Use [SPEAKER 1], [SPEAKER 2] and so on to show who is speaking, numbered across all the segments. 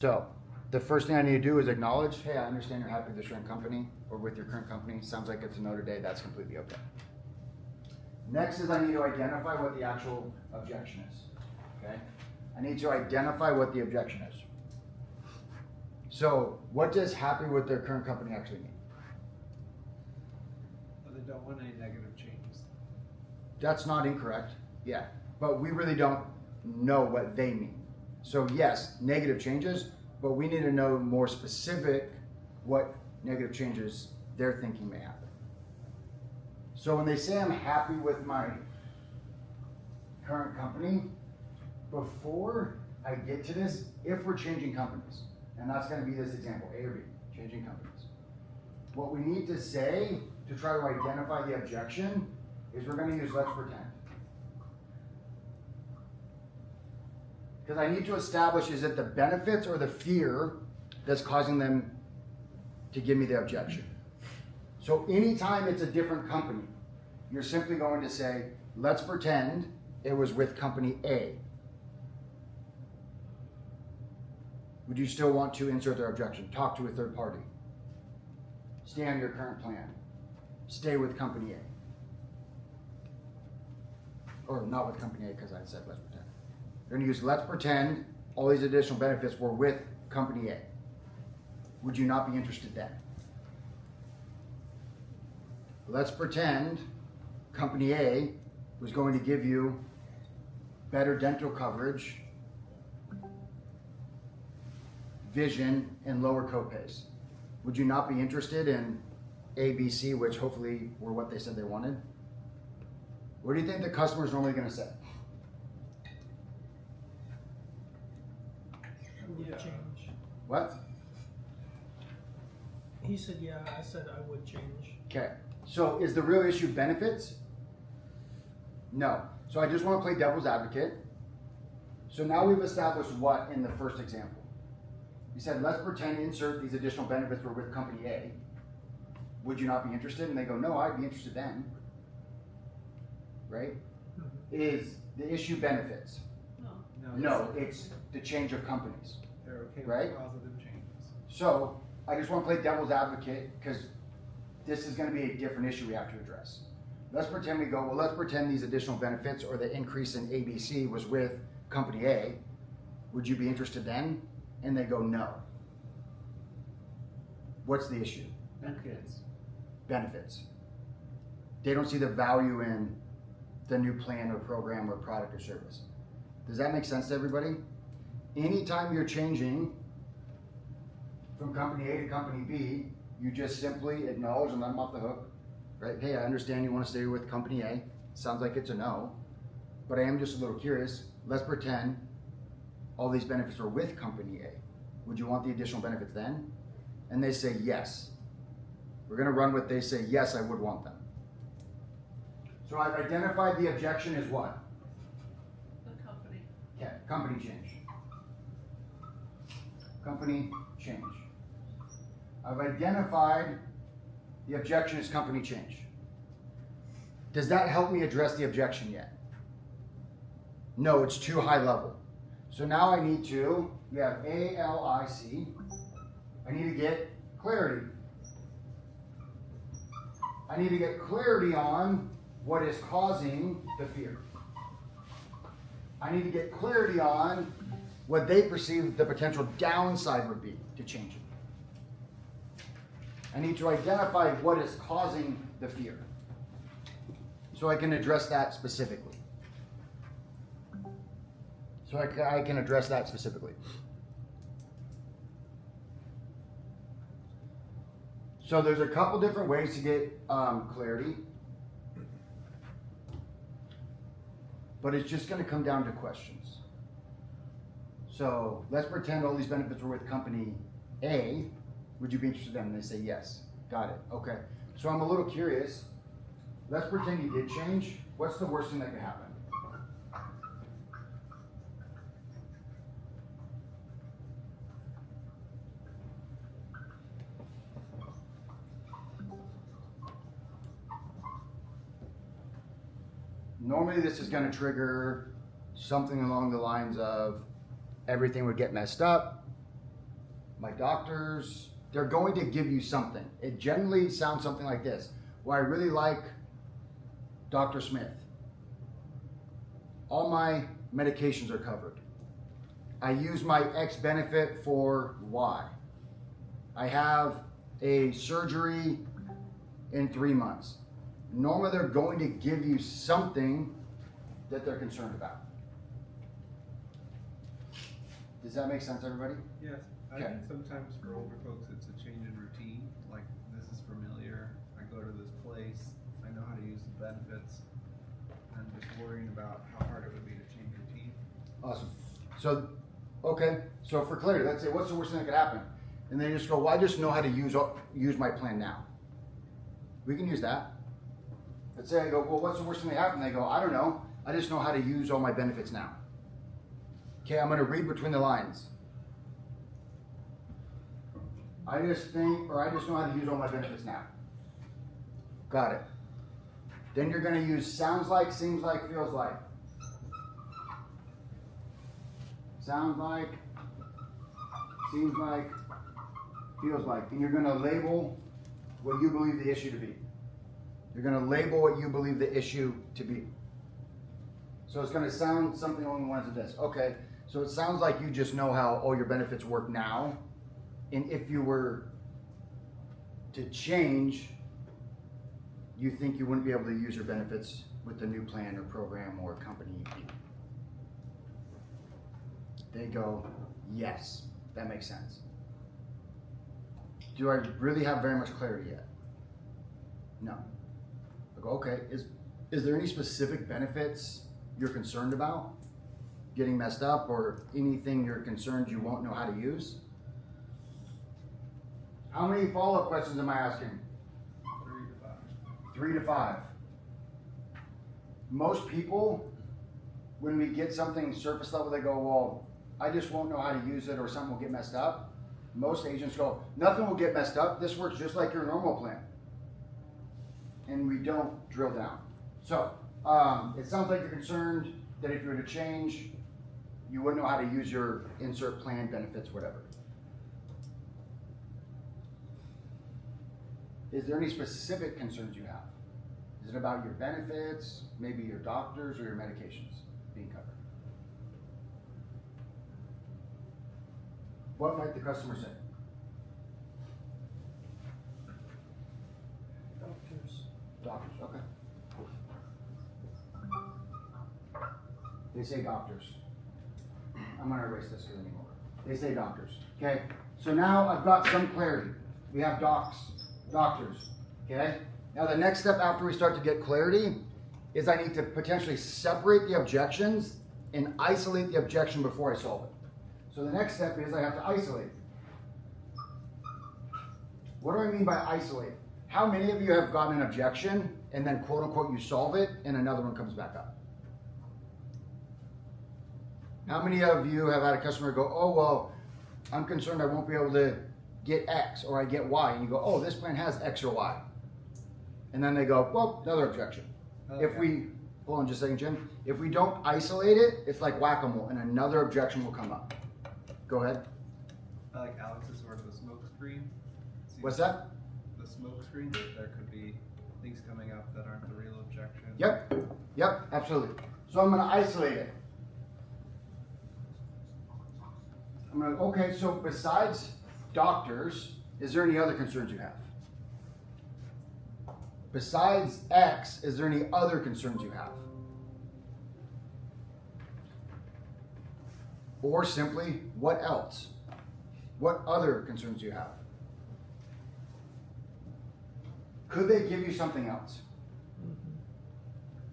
[SPEAKER 1] So the first thing I need to do is acknowledge, hey, I understand you're happy with your current company or with your current company. Sounds like it's a no today. That's completely okay. Next is I need to identify what the actual objection is. Okay? I need to identify what the objection is. So what does happy with their current company actually mean?
[SPEAKER 2] Well, they don't want any negative changes.
[SPEAKER 1] That's not incorrect. Yeah. But we really don't know what they mean. So yes, negative changes, but we need to know more specific what negative changes they're thinking may happen. So when they say I'm happy with my current company, before I get to this, if we're changing companies, and that's going to be this example, A or B, changing companies. What we need to say to try to identify the objection is we're going to use let's pretend. Because I need to establish, is it the benefits or the fear that's causing them to give me the objection? So anytime it's a different company, you're simply going to say, let's pretend it was with company A. Would you still want to insert their objection? Talk to a third party. Stay on your current plan. Stay with company A. Or not with company A because I said let's pretend. You're going to use let's pretend all these additional benefits were with company A. Would you not be interested then? Let's pretend company A was going to give you better dental coverage, vision, and lower copays. Would you not be interested in A, B, C, which hopefully were what they said they wanted? What do you think the customer is normally going to say?
[SPEAKER 3] Would change.
[SPEAKER 1] What?
[SPEAKER 3] He said, yeah, I said I would change.
[SPEAKER 1] Okay. So is the real issue benefits? No. So I just want to play devil's advocate. So now we've established what in the first example? You said, let's pretend insert these additional benefits were with company A. Would you not be interested? And they go, no, I'd be interested then. Right?
[SPEAKER 3] Mm-hmm.
[SPEAKER 1] Is the issue benefits? No, it's the change of companies.
[SPEAKER 2] They're okay
[SPEAKER 1] Right?
[SPEAKER 2] with positive changes.
[SPEAKER 1] So I just want to play devil's advocate because this is going to be a different issue we have to address. Let's pretend we go, well, let's pretend these additional benefits or the increase in ABC was with company A. Would you be interested then? And they go, no. What's the issue? Benefits. They don't see the value in the new plan or program or product or service. Does that make sense to everybody? Anytime you're changing from company A to company B, you just simply acknowledge and let them off the hook, right? Hey, I understand you want to stay with company A. Sounds like it's a no, but I am just a little curious. Let's pretend all these benefits are with company A. Would you want the additional benefits then? And they say yes. We're going to run with they say yes, I would want them. So I've identified the objection as what?
[SPEAKER 4] The company.
[SPEAKER 1] Okay, company change. Company change. I've identified the objection as company change. Does that help me address the objection yet? No, it's too high level. So now I need to, we have ALIC, I need to get clarity. I need to get clarity on what is causing the fear. I need to get clarity on what they perceive the potential downside would be to change it. I need to identify what is causing the fear so I can address that specifically. So I can address that specifically. So there's a couple different ways to get clarity, but it's just going to come down to questions. So let's pretend all these benefits were with company A. Would you be interested in them? And they say yes. Got it. Okay. So I'm a little curious. Let's pretend you did change. What's the worst thing that could happen? Normally this is going to trigger something along the lines of everything would get messed up, my doctors, they're going to give you something. It generally sounds something like this. Well, I really like Dr. Smith. All my medications are covered. I use my X benefit for Y. I have a surgery in 3 months. Normally they're going to give you something that they're concerned about. Does that make sense, everybody?
[SPEAKER 2] Yes, I
[SPEAKER 1] Okay.
[SPEAKER 2] think sometimes for older folks, it's a change in routine, like, this is familiar, I go to this place, I know how to use the benefits. I'm just worrying about how hard it would be to change routine.
[SPEAKER 1] Awesome. So, okay, so for clarity, let's say, what's the worst thing that could happen? And they just go, well, I just know how to use my plan now. We can use that. Let's say I go, well, what's the worst thing that happened? They go, I don't know. I just know how to use all my benefits now. Okay, I'm going to read between the lines. I just know how to use all my benefits now. Got it. Then you're going to use sounds like, seems like, feels like. Sounds like, seems like, feels like. And you're going to label what you believe the issue to be. You're going to label what you believe the issue to be. So it's going to sound something along the lines of this. Okay, so it sounds like you just know how all your benefits work now. And if you were to change, you think you wouldn't be able to use your benefits with the new plan or program or company you keep. They go, yes, that makes sense. Do I really have very much clarity yet? No. I go, okay, is there any specific benefits you're concerned about getting messed up, or anything you're concerned you won't know how to use? How many follow-up questions am I asking?
[SPEAKER 2] 3 to 5.
[SPEAKER 1] 3 to 5. Most people, when we get something surface level, they go, well, I just won't know how to use it, or something will get messed up. Most agents go, nothing will get messed up. This works just like your normal plan. And we don't drill down. So, it sounds like you're concerned that if you were to change, you wouldn't know how to use your insert plan, benefits, whatever. Is there any specific concerns you have? Is it about your benefits, maybe your doctors, or your medications being covered? What might the customer say?
[SPEAKER 3] Doctors.
[SPEAKER 1] Doctors, okay. They say doctors. I'm gonna erase this because anymore. They say doctors, okay? So now I've got some clarity. We have doctors, okay? Now the next step after we start to get clarity is I need to potentially separate the objections and isolate the objection before I solve it. So the next step is I have to isolate. What do I mean by isolate? How many of you have gotten an objection and then quote unquote you solve it and another one comes back up? How many of you have had a customer go, oh, well, I'm concerned I won't be able to get X, or I get Y, and you go, oh, this plan has X or Y. And then they go, well, another objection.
[SPEAKER 2] Okay.
[SPEAKER 1] If we, hold on just a second, Jim. If we don't isolate it, it's like whack-a-mole, and another objection will come up. Go ahead.
[SPEAKER 2] I like Alex's sort of the smoke screen. See
[SPEAKER 1] What's that?
[SPEAKER 2] The smoke screen, that there could be things coming up that aren't the real objection.
[SPEAKER 1] Yep, absolutely. So I'm gonna isolate it. I'm gonna, okay, so besides doctors, is there any other concerns you have? Besides X, is there any other concerns you have? Or simply, what else? What other concerns do you have? Could they give you something else?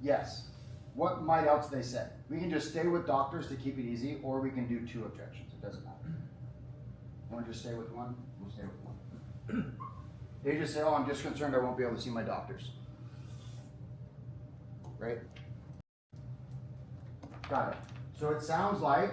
[SPEAKER 1] Yes. What might else they say? We can just stay with doctors to keep it easy, or we can do 2 objections. It doesn't matter. Want to just stay with one? We'll stay with one. They just say, oh, I'm just concerned I won't be able to see my doctors. Right? Got it. So it sounds like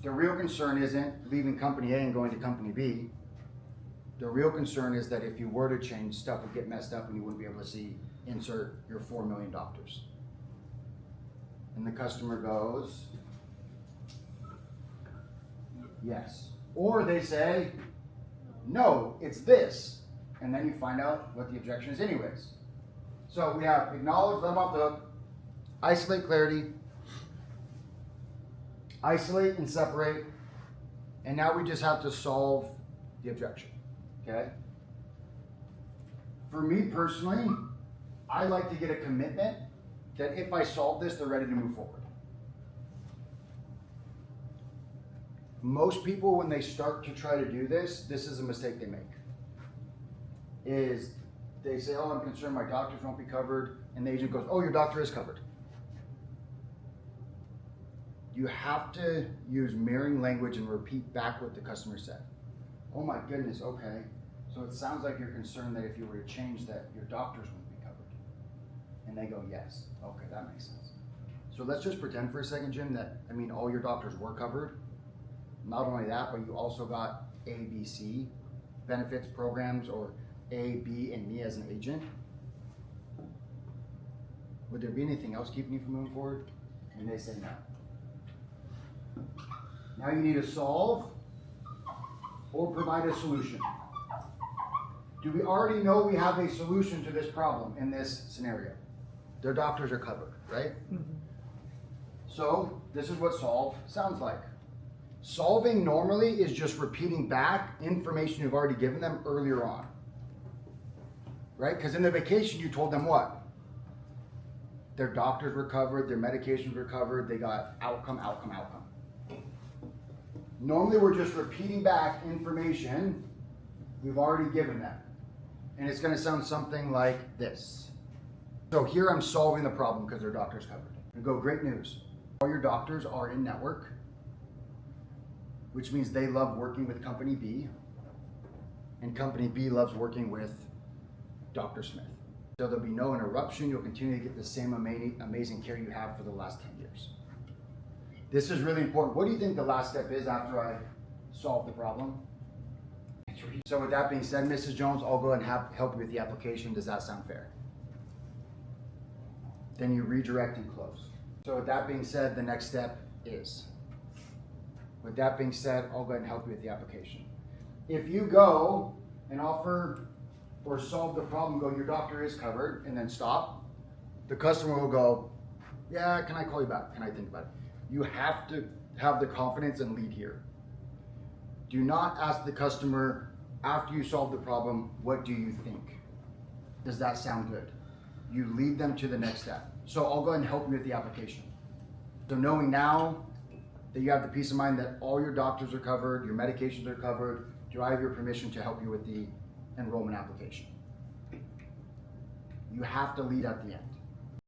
[SPEAKER 1] the real concern isn't leaving company A and going to company B. The real concern is that if you were to change, stuff would get messed up and you wouldn't be able to see, insert your 4 million doctors. And the customer goes, yes. Or they say, no, it's this. And then you find out what the objection is anyways. So we have acknowledge, let them off the hook, isolate clarity, isolate and separate, and now we just have to solve the objection, okay? For me personally, I like to get a commitment that if I solve this, they're ready to move forward. Most people, when they start to try to do this is a mistake they make. Is they say, oh, I'm concerned my doctors won't be covered, and the agent goes, oh, your doctor is covered. You have to use mirroring language and repeat back what the customer said. Oh my goodness, okay. So it sounds like you're concerned that if you were to change that, your doctors wouldn't be covered. And they go, yes. Okay, that makes sense. So let's just pretend for a second, Jim, that, all your doctors were covered. Not only that, but you also got A, B, C benefits programs, or A, B, and me as an agent. Would there be anything else keeping you from moving forward? And they say no. Now you need to solve or provide a solution. Do we already know we have a solution to this problem in this scenario? Their doctors are covered, right? So this is what solve sounds like. Solving normally is just repeating back information you've already given them earlier on. Right? Because in the vacation you told them what? Their doctors were covered, their medications were covered, they got outcome. Normally we're just repeating back information we've already given them. And it's going to sound something like this. So here I'm solving the problem because their doctor's covered. We go, great news. All your doctors are in network, which means they love working with Company B, and Company B loves working with Dr. Smith. So there'll be no interruption. You'll continue to get the same amazing care you have for the last 10 years. This is really important. What do you think the last step is after I solve the problem? So with that being said, Mrs. Jones, I'll go ahead and help you with the application. Does that sound fair? Then you redirect and close. So with that being said, the next step is. With that being said, I'll go ahead and help you with the application. If you go and offer or solve the problem, go, your doctor is covered, and then stop, the customer will go, yeah, can I call you back? Can I think about it? You have to have the confidence and lead here. Do not ask the customer after you solve the problem, what do you think? Does that sound good? You lead them to the next step. So I'll go ahead and help you with the application. So knowing now that you have the peace of mind that all your doctors are covered, your medications are covered, do I have your permission to help you with the enrollment application? You have to lead at the end.